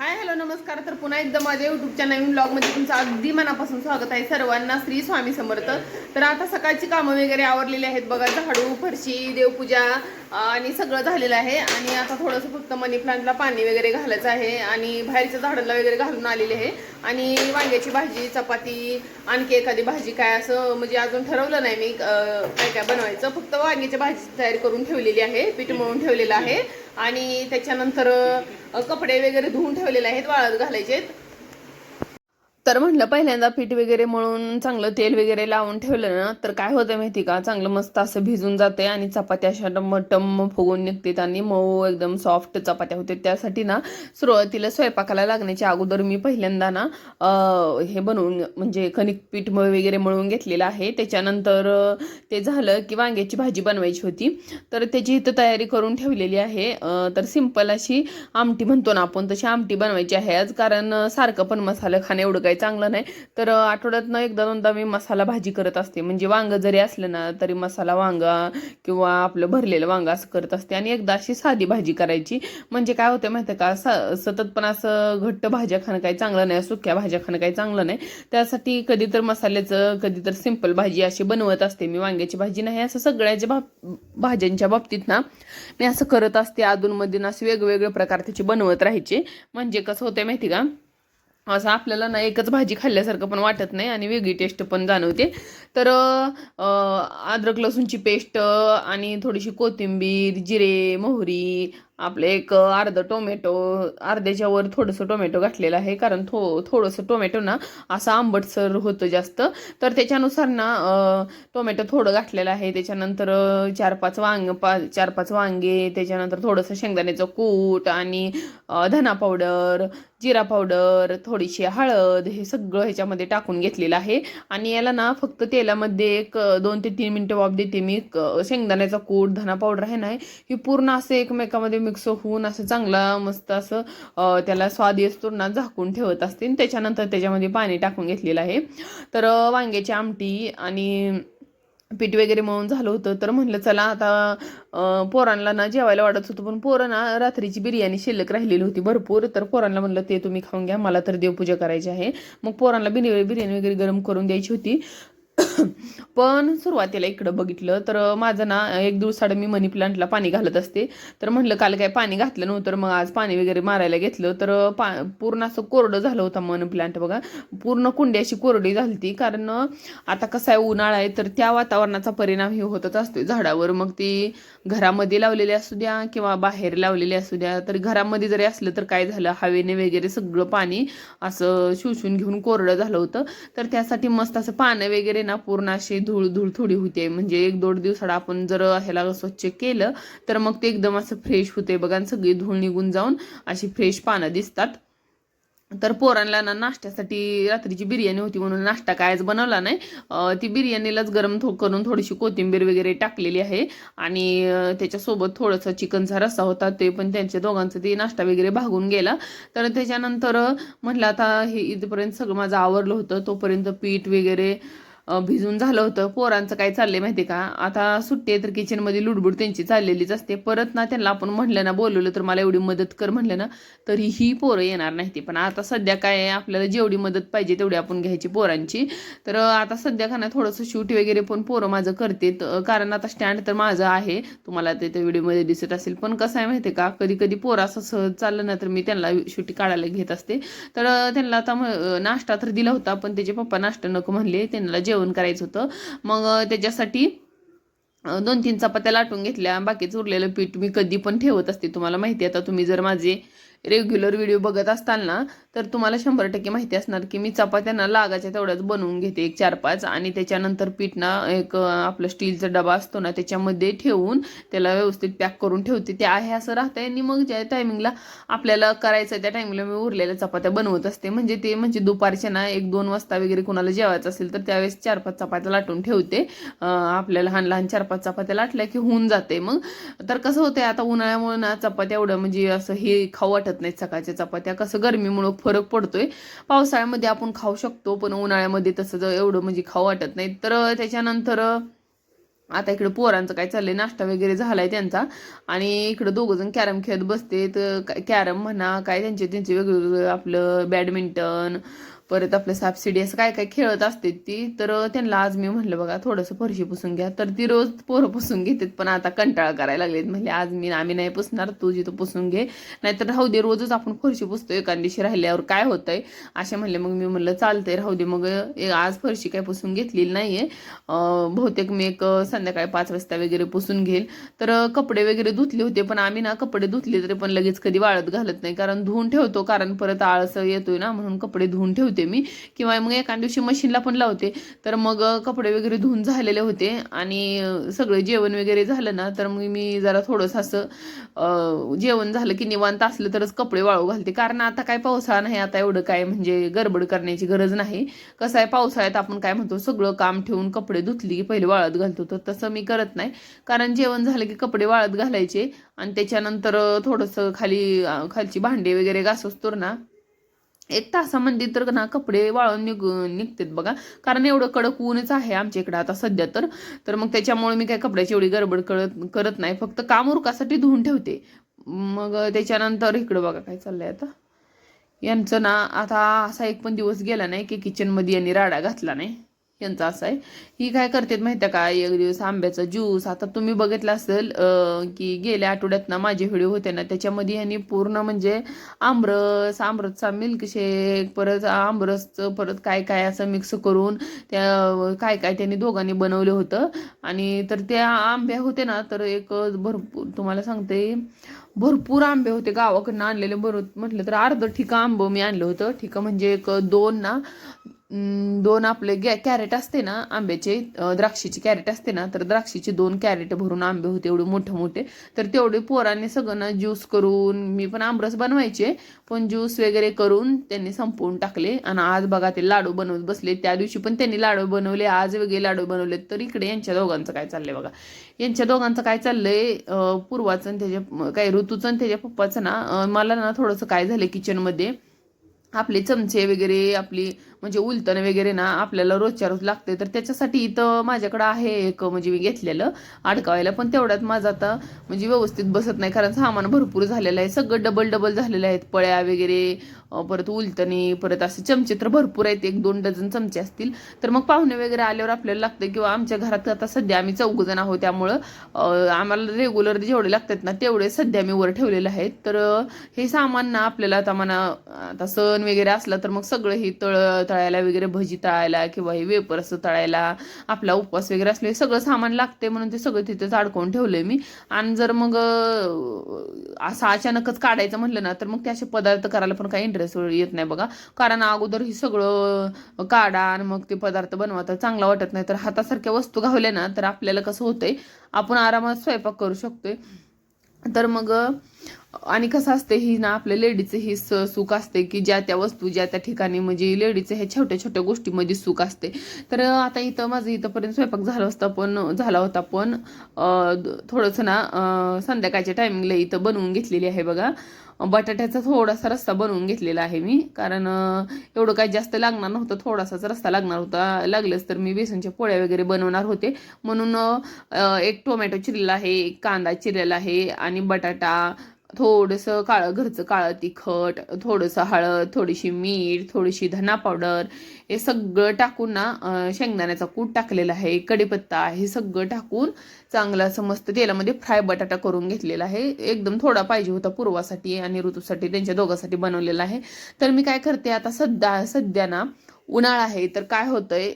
Hi hello नमस्कार. तर पुन्हा एकदा माझ्या यूट्यूबच्या नवीन ब्लॉगमध्ये तुमचं अगदी मनापासून स्वागत आहे सर्वांना. श्री स्वामी समर्थ. तर आता सकाळची कामं वगैरे आवरलेली आहेत बघा. झाडू, फरशी, देवपूजा आणि सगळं झालेलं आहे. आणि आता थोडंसं फक्त मनी प्लांटला पाणी वगैरे घालायचं आहे आणि बाहेरच्या झाडांना वगैरे घालून आलेले आहे. आणि वांग्याची भाजी, चपाती, आणखी एखादी भाजी काय असं म्हणजे अजून ठरवलं नाही मी काय काय बनवायचं. फक्त वांग्याची भाजी तयारी करून ठेवलेली आहे, पीठ मळून ठेवलेलं आहे. आणि त्याच्यानंतर कपडे वगैरे धुवून ठेवलेले आहेत, वाळत घालायचे. तर म्हटलं पहिल्यांदा पीठ वगैरे मळून चांगलं तेल वगैरे लावून ठेवलं ना तर काय होतं माहिती का, चांगलं मस्त असं भिजून जाते आणि चपात्या अशा टम फुगून निघतात आणि मऊ एकदम सॉफ्ट चपात्या होते. त्यासाठी ना सुरुवातीला स्वयंपाकाला लागण्याच्या अगोदर मी पहिल्यांदा ना हे बनवून म्हणजे कणिक पीठ वगैरे मळून घेतलेलं आहे. त्याच्यानंतर ते झालं की वांग्याची भाजी बनवायची होती, तर त्याची इथं तयारी करून ठेवलेली आहे. तर सिंपल अशी आमटी म्हणतो ना आपण, तशी आमटी बनवायची आहे आज. कारण सारखं पण मसाला खाणं एवढं काही चांगलं नाही. तर आठवड्यातनं एकदा दोनदा मी मसाला भाजी करत असते. म्हणजे वांग जरी असलं ना तरी मसाला वांगा किंवा आपलं भरलेलं वांग असं करत असते. आणि एकदा अशी साधी भाजी करायची. म्हणजे काय होतं माहिती का, सतत पण असं घट्ट भाज्या खाणं काही चांगलं नाही, सुक्या भाज्या खाणं काही चांगलं नाही. त्यासाठी कधी तर मसाल्याचं, कधी तर सिंपल भाजी अशी बनवत असते मी. वांग्याची भाजी नाही, असं सगळ्याच्या भाज्यांच्या बाबतीत ना मी असं करत असते. अधूनमधून असे वेगवेगळे प्रकार त्याची बनवत राहायचे. म्हणजे कसं होतंय माहिती का, असं आपल्याला ना एकच भाजी खाल्ल्यासारखं पण वाटत नाही आणि वेगळी टेस्ट पण जाणवते. तर अद्रक लसूणची पेस्ट आणि थोडीशी कोथिंबीर, जिरे, मोहरी, आपले एक अर्ध टोमॅटो, अर्ध्याच्या वर थोडंसं टोमॅटो घातलेलं आहे. कारण थोडंसं टोमॅटो ना असं आंबटसर होतं जास्त. तर त्याच्यानुसार ना टोमॅटो थोडं घातलेलं आहे. त्याच्यानंतर चार पाच वांगे, त्याच्यानंतर थोडंसं शेंगदाण्याचं कूट आणि धना पावडर, जिरा पावडर, थोडीशी हळद, हे सगळं ह्याच्यामध्ये टाकून घेतलेलं आहे. आणि याला ना फक्त तेलामध्ये एक 2 ते 3 मिनिटं वाफ देते मी. शेंगदाण्याचा कूट, धना पावडर आहे ना, हे पूर्ण असं एकमेकामध्ये मिक्स होऊन असं चांगला मस्त असं त्याला स्वाद येतो ना झाकून ठेवत असते. त्याच्यानंतर त्याच्यामध्ये पाणी टाकून घेतलेलं आहे. तर वांग्याची आमटी आणि पीठ वगैरे मळून झालं होतं. तर म्हटलं चला आता पोरांना ना जेवायला वाढत होतं, पण पोरं ना रात्रीची बिर्याणी शिल्लक राहिलेली होती भरपूर. तर पोरांना म्हणलं ते तुम्ही खाऊन घ्या, मला तर देवपूजा करायची आहे. मग पोरांना बिर्याणी वगैरे गरम करून द्यायची होती. पण सुरुवातीला इकडं बघितलं तर माझं ना एक दिवसाड मी मनी प्लांटला पाणी घालत असते. तर म्हटलं काल काय पाणी घातलं नव्हतं, मग आज पाणी वगैरे मारायला घेतलं. तर पूर्ण असं कोरडं झालं होतं मनी प्लांट बघा. पूर्ण कुंडी अशी कोरडी झाली. कारण आता कसं आहे, उन्हाळा आहे, तर त्या वातावरणाचा परिणाम हे होतच असतो झाडावर. मग ती घरामध्ये लावलेले असू द्या किंवा बाहेर लावलेले असू द्या. तर घरामध्ये जरी असलं तर काय झालं, हवेने वगैरे सगळं पाणी असं शोषून घेऊन कोरडं झालं होतं. तर त्यासाठी मस्त असं पानं वगैरे ना पूर्ण अशी धूळ धूळ थोडी होते. म्हणजे 1-2 दिवसाला आपण जर ह्याला स्वच्छ केलं तर मग ते एकदम असं फ्रेश होते बघा. आणि सगळी धूळ निघून जाऊन अशी फ्रेश पानं दिसतात. तर पोरांना ना नाश्त्यासाठी रात्रीची बिर्याणी होती म्हणून नाश्ता कायच बनवला नाही. ती बिर्याणीलाच गरम करून थोडीशी कोथिंबीर वगैरे टाकलेली आहे. आणि त्याच्यासोबत थोडंसं चिकनचा रस्सा होता, ते पण त्यांच्या दोघांचं ते नाश्ता वगैरे भागून गेला. तर त्याच्यानंतर म्हटलं आता हे इथपर्यंत सगळं माझं आवरलं होतं. तोपर्यंत पीठ वगैरे भिजून झालं होतं. पोरांचं काय चाललंय माहिती का, आता सुट्टी आहे तर किचनमध्ये लुडबुड त्यांची चाललेलीच असते. परत ना त्यांना आपण म्हटलं ना, बोलवलं तर मला एवढी मदत कर म्हटलं ना, तरी ही पोरं येणार नाही. ती पण आता सध्या काय आहे, आपल्याला जेवढी मदत पाहिजे तेवढी आपण घ्यायची पोरांची. तर आता सध्या का नाही थोडंसं शूट वगैरे पण पोरं माझं करते. कारण आता स्टँड तर माझं आहे, तुम्हाला ते व्हिडिओमध्ये दिसत असेल. पण कसं आहे माहिती का, कधी कधी पोरं असं सहज चाललं ना तर मी त्यांना शूट काढायला घेत असते. तर त्यांना आता नाश्ता तर दिला होता, पण त्याचे पप्पा नाश्ता नको म्हणले, त्यांना जेवण करायचं होतं. मग त्याच्यासाठी 2-3 चपात्या लाटून घेतल्या. बाकीच उरलेलं पीठ मी कधी पण ठेवत असते, तुम्हाला माहिती आहे. आता तुम्ही जर माझे रेग्युलर व्हिडिओ बघत असताल ना तर तुम्हाला 100% माहिती असणार की मी चपात्यांना लागायच्या तेवढ्याच बनवून घेते, एक 4-5. आणि त्याच्यानंतर पीठ ना एक आपलं स्टीलचा डबा असतो ना त्याच्यामध्ये ठेवून त्याला व्यवस्थित पॅक करून ठेवते. ते आहे असं राहतंय. आणि मग ज्या टायमिंगला आपल्याला करायचं त्या टायमिंगला मी उरलेल्या चपात्या बनवत असते. म्हणजे दुपारच्या ना 1-2 वाजता वगैरे कुणाला जेवायचं असेल तर त्यावेळेस 4-5 चपात्या लाटून ठेवते. आपल्या लहान लहान 4-5 चपात्या लाटल्या की होऊन जाते. मग तर कसं होतंय, आता उन्हाळ्यामुळे ना चपात्या एवढं म्हणजे असं हे खाऊ वाटत नाहीत सकाळच्या चपात्या. कसं गरमीमुळे फरक पडतोय. पावसाळ्यामध्ये आपण खाऊ शकतो, पण उन्हाळ्यामध्ये तसं एवढं म्हणजे खाऊ वाटत नाही. तर त्याच्यानंतर आता इकडे पोरांचं काय चाललंय, नाश्ता वगैरे झालाय त्यांचा, आणि इकडे दोघं जण कॅरम खेळत बसते. तर कॅरम म्हणा काय त्यांचे त्यांचे वेगवेगळं आपलं बॅडमिंटन, परत आपलं सापशिडी असं काय काय खेळत असते ती. तर त्यांना आज मी म्हणलं बघा थोडंसं फरशी पुसून घ्या, तर ती रोज पोरं पुसून घेतात, पण आता कंटाळा करायला लागलेत. म्हणले आज आम्ही नाही पुसणार, तू जिथं पुसून घे, नाहीतर राहू दे, रोजच आपण फरशी पुसतो, एखाद दिवशी राहिल्यावर काय होतंय असे म्हणले. मग मी म्हणलं चालतंय राहू दे. मग आज फरशी काय पुसून घेतलेली नाहीये, बहुतेक मी एक संध्याकाळी 5 वाजता वगैरे पुसून घेईल. तर कपडे वगैरे धुतले होते, पण आम्ही ना कपडे धुतले तरी पण लगेच कधी वाळत घालत नाही, कारण धुवून ठेवतो, कारण परत आळस येतोय ना, म्हणून कपडे धुवून ठेवते मी, किंवा मग एका दिवशी मशीनला पण लावते. तर मग कपडे वगैरे धुवून झालेले होते, आणि सगळं जेवण वगैरे झालं ना, तर मग मी जरा थोडंसं असं जेवण झालं की निवांत असलं तरच कपडे वाळू घालते, कारण आता काय पावसाळा नाही, आता एवढं काय म्हणजे गडबड करण्याची गरज नाही. कसं आहे, पावसाळ्यात आपण काय म्हणतो, सगळं काम ठेवून कपडे धुतली की पहिले वाळत घालतो, तर तसं मी करत नाही, कारण जेवण झालं की कपडे वाळत घालायचे, आणि त्याच्यानंतर थोडंसं खालची भांडे वगैरे घासतोर ना, 1 तासामध्ये तर ना कपडे वाळून निघतात बघा, कारण एवढं कडक ऊनच आहे आमच्या इकडं आता सध्या. तर मग त्याच्यामुळे मी काय कपड्याची एवढी गडबड करत नाही, फक्त काम उरकासाठी धुवून ठेवते. मग त्याच्यानंतर इकडं बघा काय चाललंय आता यांचं ना. आता असा एक पण दिवस गेला नाही की किचनमध्ये यांनी राडा घातला नाही, यांचं असं आहे. ही काय करतात माहिती आहे का, एक दिवस आंब्याचा ज्यूस, आता तुम्ही बघितलं असेल की गेल्या आठवड्यात ना माझे व्हिडिओ होते ना, त्याच्यामध्ये यांनी पूर्ण म्हणजे आमरसचा मिल्कशेक, परत आमरसचं परत काय काय असं मिक्स करून त्या काय काय त्यांनी दोघांनी बनवलं होतं. आणि तर त्या आंब्या होते ना, तर एक भरपूर तुम्हाला सांगते, भरपूर आंबे होते गावाकडनं आणलेले. बरोबर म्हटलं तर अर्ध ठिका आंबं मी आणलं होतं. ठिका म्हणजे एक 2 आपले कॅरेट असते ना आंब्याचे, द्राक्षीची कॅरेट असते ना, तर द्राक्षीचे 2 कॅरेट भरून आंबे होते, एवढे मोठे मोठे. तर तेवढे पोरांनी सगळं ना ज्यूस करून, मी पण आमरस बनवायचे पण ज्यूस वगैरे करून त्यांनी संपवून टाकले. आणि आज बघा ते लाडू बनवत बसले, त्या दिवशी पण त्यांनी लाडू बनवले, आज वेगळे लाडू बनवले. तर इकडे यांच्या दोघांचं काय चाललंय बघा, यांच्या दोघांचं काय चाललंय, पूर्वाचं आणि त्याच्या काय ऋतूचं आणि त्याच्या पप्पाचं ना, मला ना थोडंसं काय झालं किचनमध्ये, आपले चमचे वगैरे आपली म्हणजे उलटण वगैरे ना आपल्याला रोजच्या रोज लागते. तर त्याच्यासाठी इथं माझ्याकडं आहे एक, म्हणजे मी घेतलेलं अडकवायला, पण तेवढ्यात माझं आता म्हणजे व्यवस्थित बसत नाही, कारण सामान भरपूर झालेलं आहे, सगळं डबल डबल झालेलं आहेत, पळ्या वगैरे, परत उलटणी, परत असे चमचे तर भरपूर आहेत, 1-2 डझन चमचे असतील. तर मग पाहुणे वगैरे आल्यावर आपल्याला लागतं, किंवा आमच्या घरात आता सध्या आम्ही 4 जण आहोत, त्यामुळं आम्हाला रेग्युलर जेवढे लागतात ना तेवढे सध्या मी वर ठेवलेले आहेत. तर हे सामान ना आपल्याला आता सण वगैरे असला तर मग सगळं ही तळायला वगैरे, भजी तळायला किंवा हे वेपर्स तळायला, आपला उपवास वगैरे असले सगळं सामान लागते, म्हणून ते सगळं तिथेच अडकवून ठेवलंय मी. आणि जर मग असं अचानकच काढायचं म्हटलं ना, तर मग ते असे पदार्थ करायला पण काही इंटरेस्ट येत नाही बघा, कारण अगोदर ही सगळं काढा आणि मग ते पदार्थ बनवा तर चांगला वाटत नाही. तर हातासारख्या वस्तू घावल्या ना तर आपल्याला कसं होतंय, आपण आरामात स्वयंपाक करू शकतोय. तर मग आणि कसं असते, ही ना आपल्या लेडीचं ही सुख असते की ज्या त्या वस्तू ज्या त्या ठिकाणी, म्हणजे लेडीचं हे छोट्या छोट्या गोष्टीमध्ये सुख असते. तर आता इथं माझं इथंपर्यंत स्वयंपाक झाला होता, पण थोडंसं ना संध्याकाळच्या टायमिंगला इथं बनवून घेतलेली आहे बघा, बटाट्याचा थोडासा रस्सा बनवून घेतलेला आहे मी, कारण एवढं काही जास्त लागणार नव्हतं, थोडासाच रस्सा लागणार होता. लागलंच तर मी बेसनच्या पोळ्या वगैरे बनवणार होते, म्हणून एक टोमॅटो चिरलेला आहे, एक कांदा चिरलेला आहे, आणि बटाटा, थोडंसं घरचं काळं तिखट, थोडंसं हळद, थोडीशी मीठ, थोडीशी धना पावडर, हे सगळं टाकून ना शेंगदाण्याचा कूट टाकलेला आहे, कढीपत्ता, हे सगळं टाकून चांगलं असं मस्त तेलामध्ये फ्राय बटाटा करून घेतलेला आहे. एकदम थोडा पाहिजे होता पूर्वासाठी आणि ऋतूसाठी, त्यांच्या दोघांसाठी बनवलेला आहे. तर मी काय करते आता, सध्या ना उन्हाळा आहे, तर काय होतंय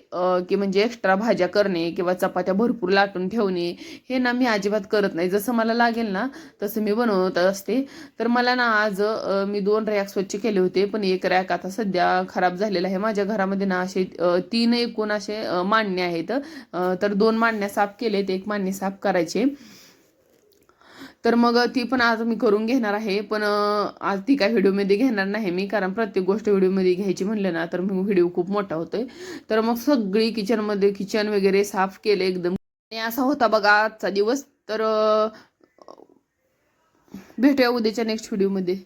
की म्हणजे एक्स्ट्रा भाज्या करणे किंवा चपात्या भरपूर लाटून ठेवणे हे ना मी अजिबात करत नाही. जसं मला लागेल ना तसं मी बनवत असते. तर मला ना आज मी 2 रॅक स्वच्छ केले होते, पण एक रॅक आता सध्या खराब झालेला आहे. माझ्या घरामध्ये ना असे 3 एकूण असे मांडणे आहेत, तर 2 मांडण्या साफ केलेत, 1 मांडणी साफ करायचे. तर मग ती पण आज मी करून घेणार आहे, पण आज ती काय व्हिडिओमध्ये घेणार नाही मी, कारण प्रत्येक गोष्ट व्हिडिओमध्ये घ्यायची म्हणलं ना तर मग व्हिडिओ खूप मोठा होतोय. तर मग सगळी किचन वगैरे साफ केले एकदम. आणि असा होता बघा आजचा दिवस. तर भेटूया उद्याच्या नेक्स्ट व्हिडिओमध्ये.